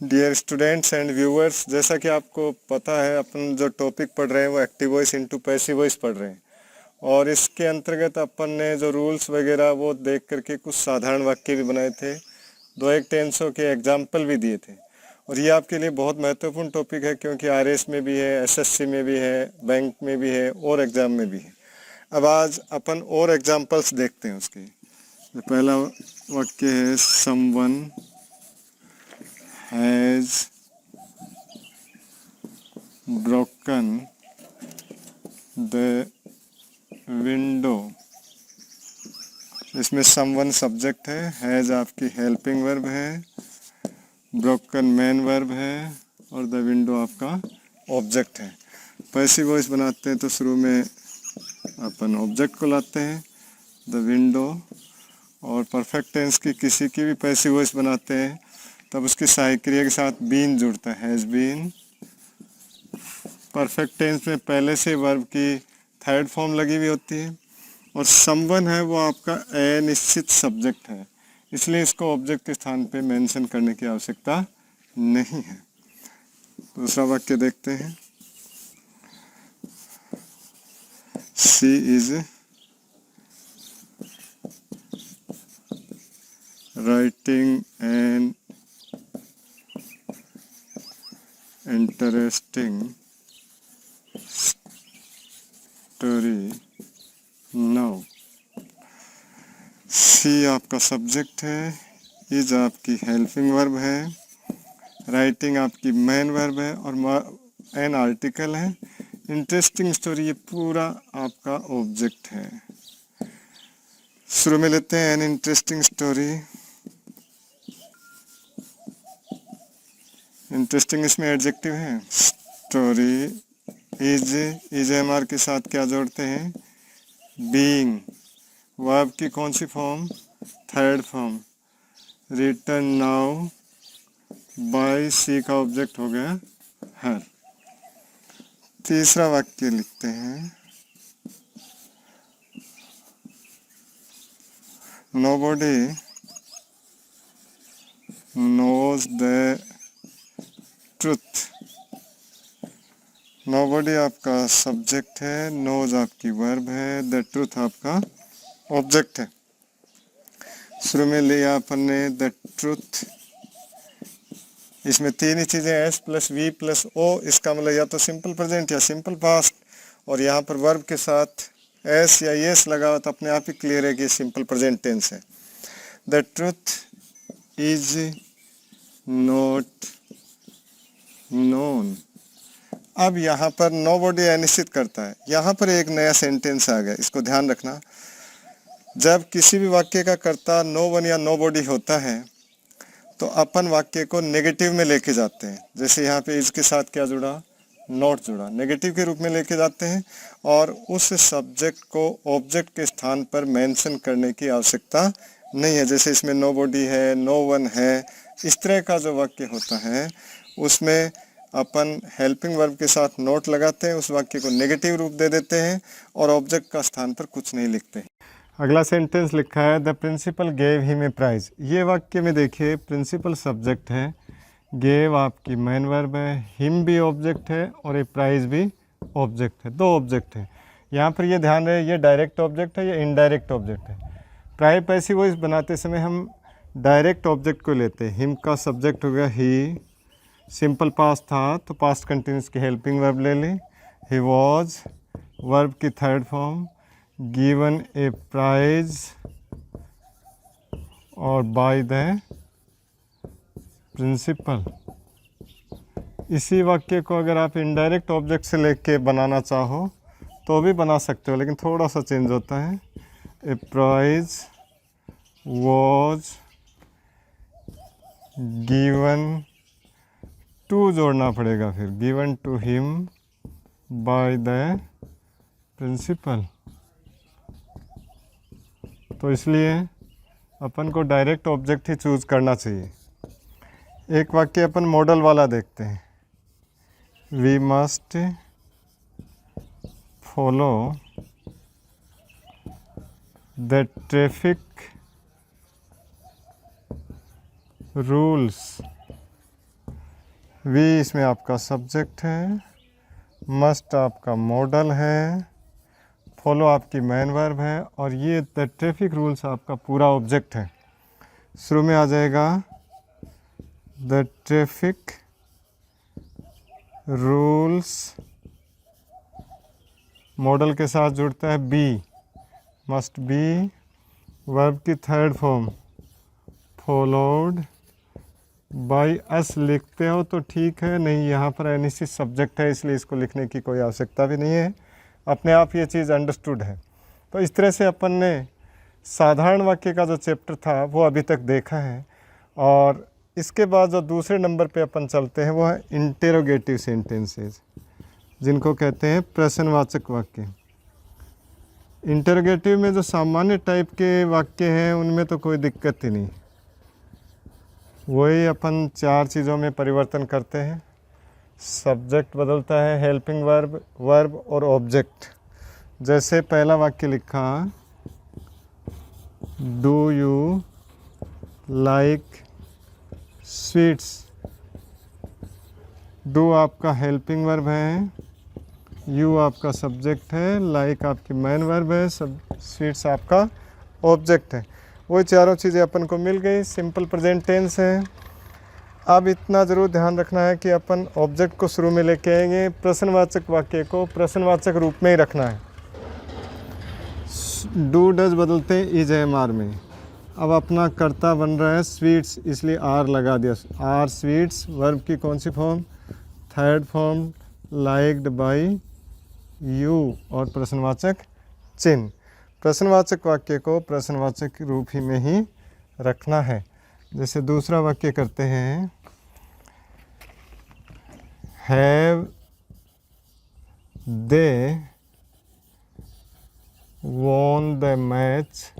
Dear students and viewers, जैसा कि आपको पता है अपन जो टॉपिक पढ़ रहे हैं वो active voice into passive voice पढ़ रहे हैं। और इसके अंतर्गत अपन ने जो रूल्स वगैरह वो देख करके कुछ साधारण वाक्य भी बनाए थे, दो एक टेंसों के एग्जाम्पल भी दिए थे। और ये आपके लिए बहुत महत्वपूर्ण टॉपिक है क्योंकि आरएस में भी है, एसएससी में भी है, बैंक में भी है और एग्ज़ाम में भी है। अब आज अपन और एग्जाम्पल्स देखते हैं उसके। तो पहला वाक्य है someone has broken the window। इसमें someone सब्जेक्ट है, हैज़ आपकी हेल्पिंग वर्ब है, broken मेन वर्ब है और the window आपका ऑब्जेक्ट है। पैसिव वॉइस बनाते हैं तो शुरू में अपन ऑब्जेक्ट को लाते हैं the window, और परफेक्ट टेंस की किसी की भी पैसिव वॉइस बनाते हैं तब उसकी सहायक क्रिया के साथ बीन जुड़ता है, हैज़ बीन। परफेक्ट टेंस में पहले से वर्ब की थर्ड फॉर्म लगी हुई होती है और समवन है वो आपका अनिश्चित सब्जेक्ट है, इसलिए इसको ऑब्जेक्ट के स्थान पे मेंशन करने की आवश्यकता नहीं है। दूसरा वाक्य देखते हैं, she is writing an interesting story now. She आपका सब्जेक्ट है, इज आपकी हेल्पिंग वर्ब है, राइटिंग आपकी मेन वर्ब है और एन आर्टिकल है, इंटरेस्टिंग स्टोरी ये पूरा आपका ऑब्जेक्ट है। शुरू में लेते हैं एन इंटरेस्टिंग स्टोरी। इंटरेस्टिंग इसमें एडजेक्टिव है, स्टोरी इज एम आर के साथ क्या जोड़ते हैं, बीइंग। वर्ब की कौन सी form, third form, written now by she का ऑब्जेक्ट हो गया हर। तीसरा वाक्य लिखते हैं, nobody knows the truth. Nobody आपका सब्जेक्ट है, नोज आपकी वर्ब है, द ट्रुथ आपका ऑब्जेक्ट है। शुरू में लिया अपन ने द ट्रुथ, इसमें तीन ही चीज़ें S plus V plus O, इसका मतलब या तो सिंपल प्रेजेंट या सिंपल पास्ट, और यहाँ पर वर्ब के साथ एस या यस लगा हुआ तो अपने आप ही क्लियर है कि सिंपल प्रेजेंट टेंस है। The truth is not known. अब यहाँ पर नोबडी अनिश्चित करता है, यहाँ पर एक नया सेंटेंस आ गया, इसको ध्यान रखना। जब किसी भी वाक्य का कर्ता नो वन या नोबडी होता है तो अपन वाक्य को नेगेटिव में लेके जाते हैं। जैसे यहाँ पे इज के साथ क्या जुड़ा, नॉट जुड़ा, नेगेटिव के रूप में लेके जाते हैं और उस सब्जेक्ट को ऑब्जेक्ट के स्थान पर मेंशन करने की आवश्यकता नहीं है। जैसे इसमें नोबडी है, नो वन है, इस तरह का जो वाक्य होता है उसमें अपन हेल्पिंग वर्ब के साथ नोट लगाते हैं, उस वाक्य को नेगेटिव रूप दे देते हैं और ऑब्जेक्ट का स्थान पर कुछ नहीं लिखते। अगला सेंटेंस लिखा है the principal gave him a prize. ये वाक्य में देखिए प्रिंसिपल सब्जेक्ट है, गेव आपकी मेन वर्ब है, हिम भी ऑब्जेक्ट है और ए प्राइज भी ऑब्जेक्ट है, दो ऑब्जेक्ट है। यहाँ पर ये ध्यान रहे ये डायरेक्ट ऑब्जेक्ट है, ये इनडायरेक्ट ऑब्जेक्ट है। प्राय पैसिव वॉइस बनाते समय हम डायरेक्ट ऑब्जेक्ट को लेते हैं। हिम का सब्जेक्ट हो गया ही, सिंपल पास्ट था तो पास्ट कंटिन्यूस की हेल्पिंग वर्ब ले ली, ही वॉज वर्ब की थर्ड फॉर्म, गिवन ए प्राइज और बाय द प्रिंसिपल। इसी वाक्य को अगर आप इनडायरेक्ट ऑब्जेक्ट से लेके बनाना चाहो तो भी बना सकते हो, लेकिन थोड़ा सा चेंज होता है। A prize was given to जोड़ना पड़ेगा, फिर given to him by the principal. तो इसलिए अपन को डायरेक्ट ऑब्जेक्ट ही चूज करना चाहिए। एक वाक्य अपन मॉडल वाला देखते हैं, we must follow the traffic rules we इसमें आपका सब्जेक्ट है, मस्ट आपका मॉडल है, फॉलो आपकी मेन वर्ब है, और ये द ट्रैफिक रूल्स आपका पूरा ऑब्जेक्ट है। शुरू में आ जाएगा द ट्रैफिक रूल्स, मॉडल के साथ जुड़ता है बी, मस्ट बी, वर्ब की third form followed by us लिखते हो तो ठीक है, नहीं यहाँ पर एनिसिस सब्जेक्ट है इसलिए इसको लिखने की कोई आवश्यकता भी नहीं है, अपने आप ये चीज़ अंडरस्टूड है। तो इस तरह से अपन ने साधारण वाक्य का जो चैप्टर था वो अभी तक देखा है, और इसके बाद जो दूसरे नंबर पे अपन चलते हैं वो है इंटेरोगेटिव सेंटेंसेस, जिनको कहते हैं प्रश्नवाचक वाक्य। इंटेरोगेटिव में जो सामान्य टाइप के वाक्य हैं उनमें तो कोई दिक्कत ही नहीं, वही अपन 4 चीज़ों में परिवर्तन करते हैं। सब्जेक्ट बदलता है, हेल्पिंग वर्ब, वर्ब और ऑब्जेक्ट। जैसे पहला वाक्य लिखा, do you like sweets. Do आपका हेल्पिंग वर्ब है, यू आपका सब्जेक्ट है, लाइक आपकी मेन वर्ब है, सब स्वीट्स आपका ऑब्जेक्ट है। वही चारों चीज़ें अपन को मिल गई, सिंपल प्रेजेंट टेंस है। अब इतना ज़रूर ध्यान रखना है कि अपन ऑब्जेक्ट को शुरू में लेके आएंगे, प्रश्नवाचक वाक्य को प्रश्नवाचक रूप में ही रखना है। डू डज बदलते हैं इज एम आर में। अब अपना कर्ता बन रहा है स्वीट्स, इसलिए आर लगा दिया, आर स्वीट्स। वर्ब की कौन सी form, third form liked by you, और प्रश्नवाचक चिन्ह। प्रश्नवाचक वाक्य को प्रश्नवाचक रूप ही में ही रखना है। जैसे दूसरा वाक्य करते हैं, have they won the match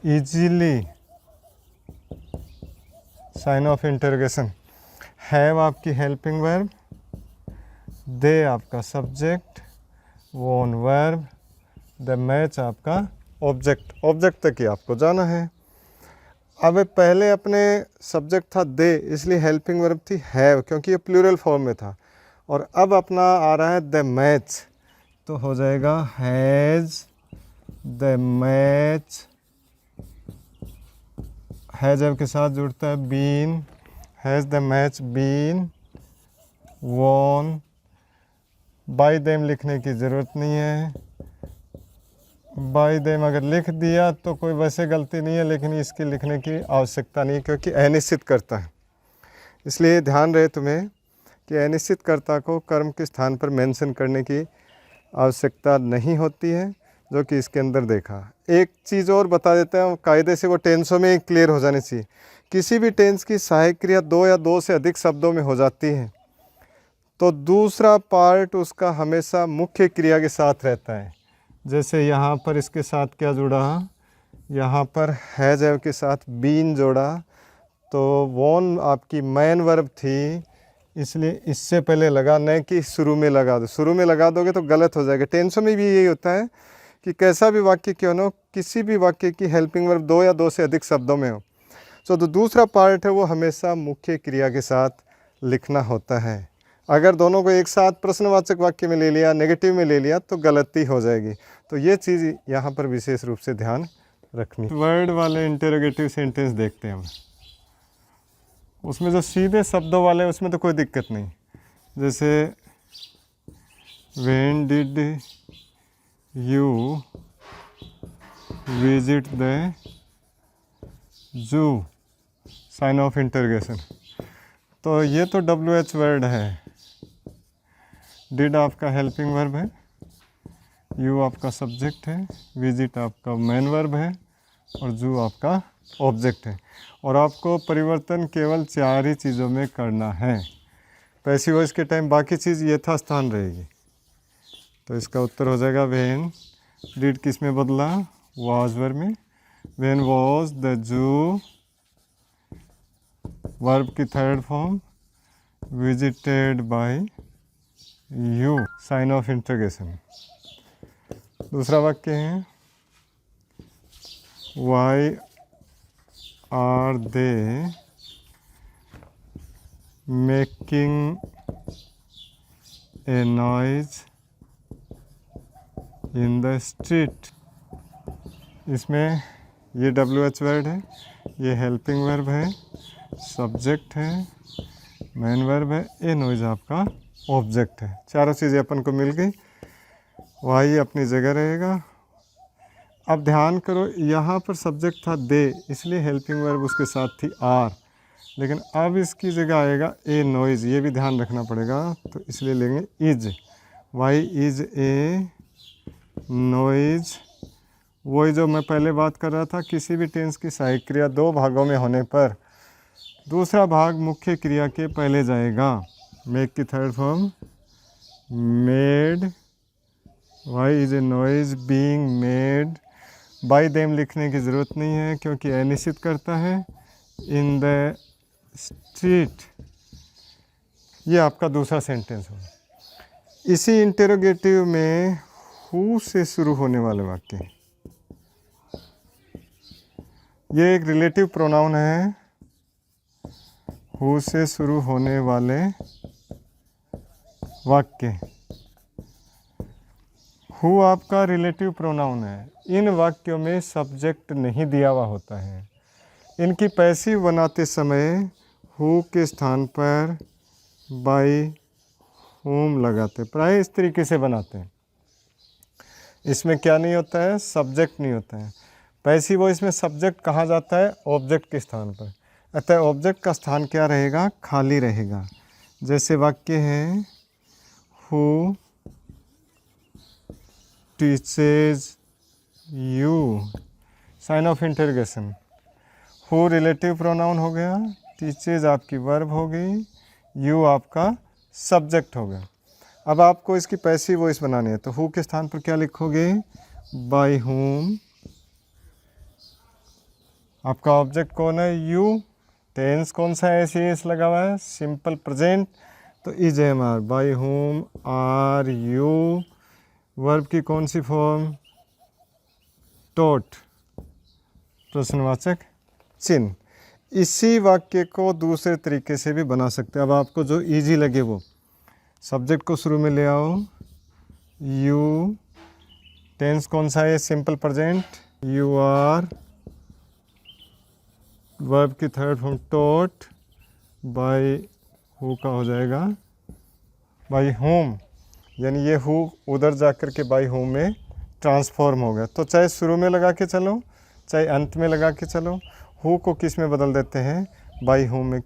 easily, sign of interrogation. Have आपकी हेल्पिंग वर्ब, दे आपका subject, won verb, the match आपका ऑब्जेक्ट। ऑब्जेक्ट तक ही आपको जाना है। अब पहले अपने सब्जेक्ट था दे, इसलिए हेल्पिंग वर्ब थी हैव, क्योंकि ये प्लूरल फॉर्म में था। और अब अपना आ रहा है द मैच, तो हो जाएगा हैज़ द मैच, हैज़ के साथ जुड़ता है been, has the match been won. By them लिखने की ज़रूरत नहीं है, बाय देम अगर लिख दिया तो कोई वैसे गलती नहीं है, लेकिन इसकी लिखने की आवश्यकता नहीं, क्योंकि अनिश्चित करता है। इसलिए ध्यान रहे तुम्हें कि अनिश्चित कर्ता को कर्म के स्थान पर मेंशन करने की आवश्यकता नहीं होती है, जो कि इसके अंदर देखा। एक चीज़ और बता देते हैं, कायदे से वो टेंसों में क्लियर हो जानी चाहिए। किसी भी टेंस की सहायक क्रिया 2 या 2 से अधिक शब्दों में हो जाती है तो दूसरा पार्ट उसका हमेशा मुख्य क्रिया के साथ रहता है। जैसे यहाँ पर इसके साथ क्या जुड़ा, यहाँ पर हैज़ के साथ बीन जोड़ा, तो वॉन आपकी मेन वर्ब थी, इसलिए इससे पहले लगा, नहीं कि शुरू में लगा दो। शुरू में लगा दोगे तो गलत हो जाएगा। टेंसों में भी यही होता है कि कैसा भी वाक्य क्यों ना हो, किसी भी वाक्य की हेल्पिंग वर्ब 2 या 2 से अधिक शब्दों में हो, तो दूसरा पार्ट है वो हमेशा मुख्य क्रिया के साथ लिखना होता है। अगर दोनों को एक साथ प्रश्नवाचक वाक्य में ले लिया, नेगेटिव में ले लिया, तो गलती हो जाएगी। तो ये चीज़ यहाँ पर विशेष रूप से ध्यान रखनी। वर्ड वाले इंटेरोगेटिव सेंटेंस देखते हैं हम। उसमें जो सीधे शब्दों वाले उसमें तो कोई दिक्कत नहीं। जैसे when did you visit the zoo, sign of interrogation. तो ये तो WH वर्ड है। डिड आपका हेल्पिंग वर्ब है, यू आपका सब्जेक्ट है, विजिट आपका मेन वर्ब है, और जू आपका ऑब्जेक्ट है। और आपको परिवर्तन केवल 4 ही चीज़ों में करना है। पैसिव वॉइस के टाइम बाकी चीज़ यथास्थान रहेगी। तो इसका उत्तर हो जाएगा व्हेन। डिड किस में बदला, वाज वर्ब में। When was the zoo, verb की third form, visited by you, sign of interrogation. दूसरा वाक्य है why are they making a noise in the street. इसमें ये WH वर्ड है, ये हेल्पिंग वर्ब है, सब्जेक्ट है, मेन वर्ब है, ए नॉइज आपका ऑब्जेक्ट है। चारों चीज़ें अपन को मिल गई, वाई अपनी जगह रहेगा। अब ध्यान करो, यहाँ पर सब्जेक्ट था दे, इसलिए हेल्पिंग वर्ब उसके साथ थी आर, लेकिन अब इसकी जगह आएगा ए नॉइज, ये भी ध्यान रखना पड़ेगा, तो इसलिए लेंगे is. Why is a noise. वही जो मैं पहले बात कर रहा था, किसी भी टेंस की सहायक क्रिया दो भागों में होने पर दूसरा भाग मुख्य क्रिया के पहले जाएगा। मेक की third form made. Why is a noise being made. By them लिखने की ज़रूरत नहीं है क्योंकि यह निश्चित करता है इन द स्ट्रीट। ये आपका दूसरा सेंटेंस होगा। इसी इंटेरोगेटिव में हु से शुरू होने वाले वाक्य, ये एक रिलेटिव प्रोनाउन है। हु से शुरू होने वाले वाक्य, हु आपका रिलेटिव प्रोनाउन है। इन वाक्यों में सब्जेक्ट नहीं दिया हुआ होता है। इनकी पैसिव बनाते समय हु के स्थान पर बाय हुम लगाते, प्राय इस तरीके से बनाते हैं। इसमें क्या नहीं होता है, सब्जेक्ट नहीं होता है। पैसिव वॉइस में सब्जेक्ट कहा जाता है ऑब्जेक्ट के स्थान पर, अतः ऑब्जेक्ट का स्थान क्या रहेगा, खाली रहेगा। जैसे वाक्य है who teaches you, sign of interrogation. Who relative pronoun हो गया, टीचेज आपकी वर्ब हो गई, यू आपका सब्जेक्ट हो गया। अब आपको इसकी पैसिव वॉइस बनानी है, तो हु के स्थान पर क्या लिखोगे, बाय हुम। आपका ऑब्जेक्ट कौन है, यू। टेंस कौन सा है, एस लगा हुआ है, सिंपल प्रेजेंट, तो is am are, by whom are you. Verb की कौन सी फॉर्म, टॉट, प्रश्नवाचक चिन्ह। इसी वाक्य को दूसरे तरीके से भी बना सकते हैं। अब आपको जो इजी लगे वो, सब्जेक्ट को शुरू में ले आओ, यू। टेंस कौन सा है, simple present, you are. Verb की third form taught, by who का हो जाएगा बाय होम, यानी ये हु उधर जाकर के बाय होम में ट्रांसफॉर्म हो गया। तो चाहे शुरू में लगा के चलो, चाहे अंत में लगा के चलो, हु को किस में बदल देते हैं, बाय होम में।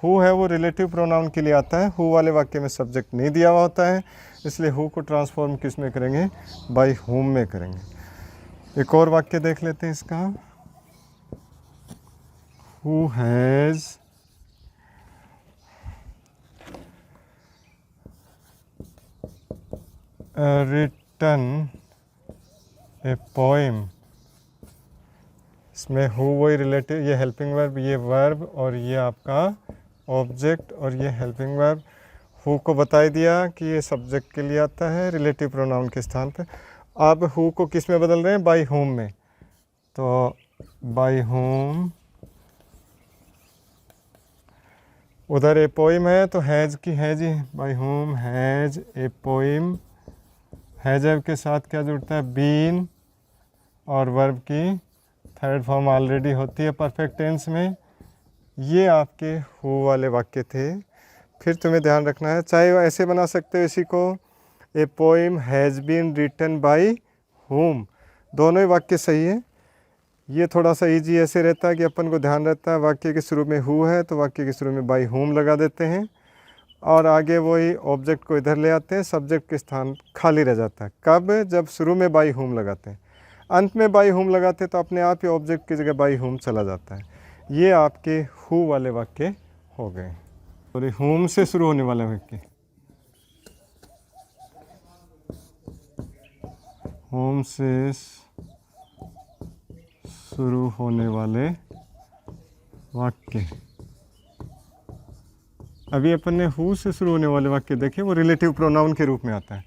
हु है वो रिलेटिव प्रोनाउन के लिए आता है। हु वाले वाक्य में सब्जेक्ट नहीं दिया हुआ होता है, इसलिए हु को ट्रांसफॉर्म किस में करेंगे, बाय होम में करेंगे। एक और वाक्य देख लेते हैं इसका, who has written a poem. इसमें हु वही रिलेटिव, ये हेल्पिंग वर्ब, ये वर्ब, और ये आपका ऑब्जेक्ट, और ये हेल्पिंग वर्ब। हु को बता दिया कि ये सब्जेक्ट के लिए आता है रिलेटिव प्रोनाउन के स्थान पे। अब हु को किस में बदल रहे हैं, बाय होम में, तो बाय होम। उधर ए पोइम है तो हैज़ की हैज़ ही, by whom has a poem. Has के साथ क्या जुड़ता है, बीन, और वर्ब की थर्ड फॉर्म ऑलरेडी होती है परफेक्ट टेंस में। ये आपके हु वाले वाक्य थे। फिर तुम्हें ध्यान रखना है, चाहे वो ऐसे बना सकते हो इसी को, a poem has been written by whom, दोनों ही वाक्य सही है। ये थोड़ा सा इजी ऐसे रहता है कि अपन को ध्यान रहता है वाक्य के शुरू में हु है तो वाक्य के शुरू में बाय हुम लगा देते हैं, और आगे वही ऑब्जेक्ट को इधर ले आते हैं, सब्जेक्ट के स्थान खाली रह जाता है। कब, जब शुरू में बाय हुम लगाते हैं, अंत में बाय हुम लगाते हैं तो अपने आप ही ऑब्जेक्ट की जगह बाय हुम चला जाता है। ये आपके हु वाले वाक्य हो गए। और होम से शुरू होने वाले वाक्य, होम से शुरू होने वाले वाक्य। अभी अपन ने हु से शुरू होने वाले वाक्य देखे, वो रिलेटिव प्रोनाउन के रूप में आता है।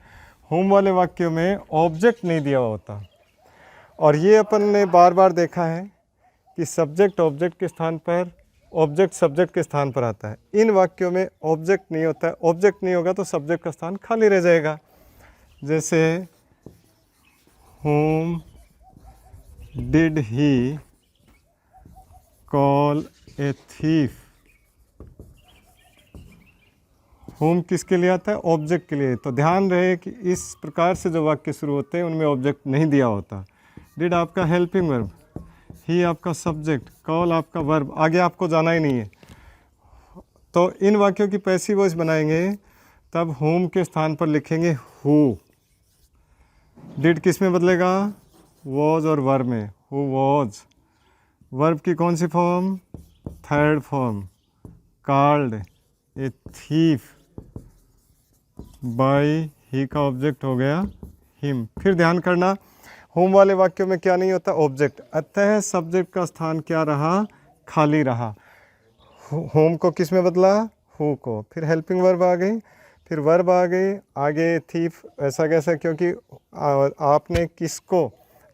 होम वाले वाक्यों में ऑब्जेक्ट नहीं दिया हुआ होता, और ये अपन ने बार बार देखा है कि सब्जेक्ट ऑब्जेक्ट के स्थान पर ऑब्जेक्ट सब्जेक्ट के स्थान पर आता है। इन वाक्यों में ऑब्जेक्ट नहीं होता है, ऑब्जेक्ट नहीं होगा तो सब्जेक्ट का स्थान खाली रह जाएगा। जैसे whom did he call a thief? whom किसके लिए आता है? ऑब्जेक्ट के लिए। तो ध्यान रहे कि इस प्रकार से जो वाक्य शुरू होते हैं उनमें ऑब्जेक्ट नहीं दिया होता। डिड आपका हेल्पिंग वर्ब, ही आपका सब्जेक्ट, कॉल आपका वर्ब, आगे आपको जाना ही नहीं है। तो इन वाक्यों की पैसिव वॉइस बनाएंगे तब whom के स्थान पर लिखेंगे who। डिड किस में बदलेगा? was और वर्ब में, who was। वर्ब की कौन सी form? Third form. called a thief by, he का ऑब्जेक्ट हो गया him। फिर ध्यान करना होम वाले वाक्यों में क्या नहीं होता? ऑब्जेक्ट, अतः सब्जेक्ट का स्थान क्या रहा? खाली रहा। होम को किस में बदला? Who co. फिर हेल्पिंग वर्ब आ गई, फिर वर्ब आ गई, आगे थीफ। ऐसा कैसा? क्योंकि आपने किसको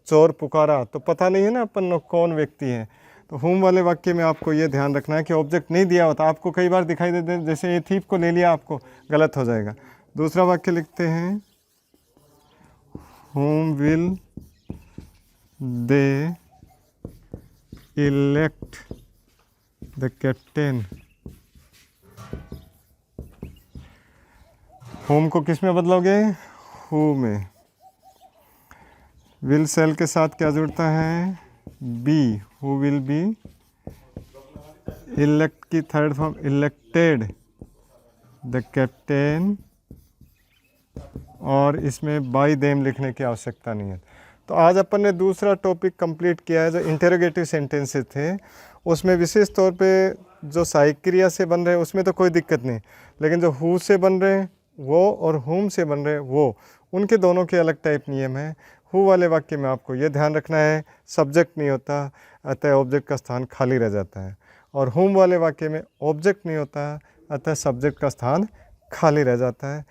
चोर पुकारा तो पता नहीं है ना अपन कौन व्यक्ति है। तो होम वाले वाक्य में आपको ये ध्यान रखना है कि ऑब्जेक्ट नहीं दिया होता। आपको कई बार दिखाई देते जैसे ये थीफ को ले लिया, आपको गलत हो जाएगा। दूसरा वाक्य लिखते हैं whom will they elect the captain? whom को किस में बदलोगे? who में। will सेल के साथ क्या जुड़ता है? be, who will be। elect की third form elected the captain, और इसमें बाय देम लिखने की आवश्यकता नहीं है। तो आज अपन ने दूसरा टॉपिक कंप्लीट किया है। जो इंटेरोगेटिव सेंटेंसेस थे उसमें विशेष तौर पे जो सहायक क्रिया से बन रहे हैं उसमें तो कोई दिक्कत नहीं, लेकिन जो हु से बन रहे हैं वो और होम से बन रहे हैं वो, उनके दोनों के अलग टाइप नियम है। हु वाले वाक्य में आपको ये ध्यान रखना है सब्जेक्ट नहीं होता, अतः ऑब्जेक्ट का स्थान खाली रह जाता है। और होम वाले वाक्य में ऑब्जेक्ट नहीं होता, अतः सब्जेक्ट का स्थान खाली रह जाता है।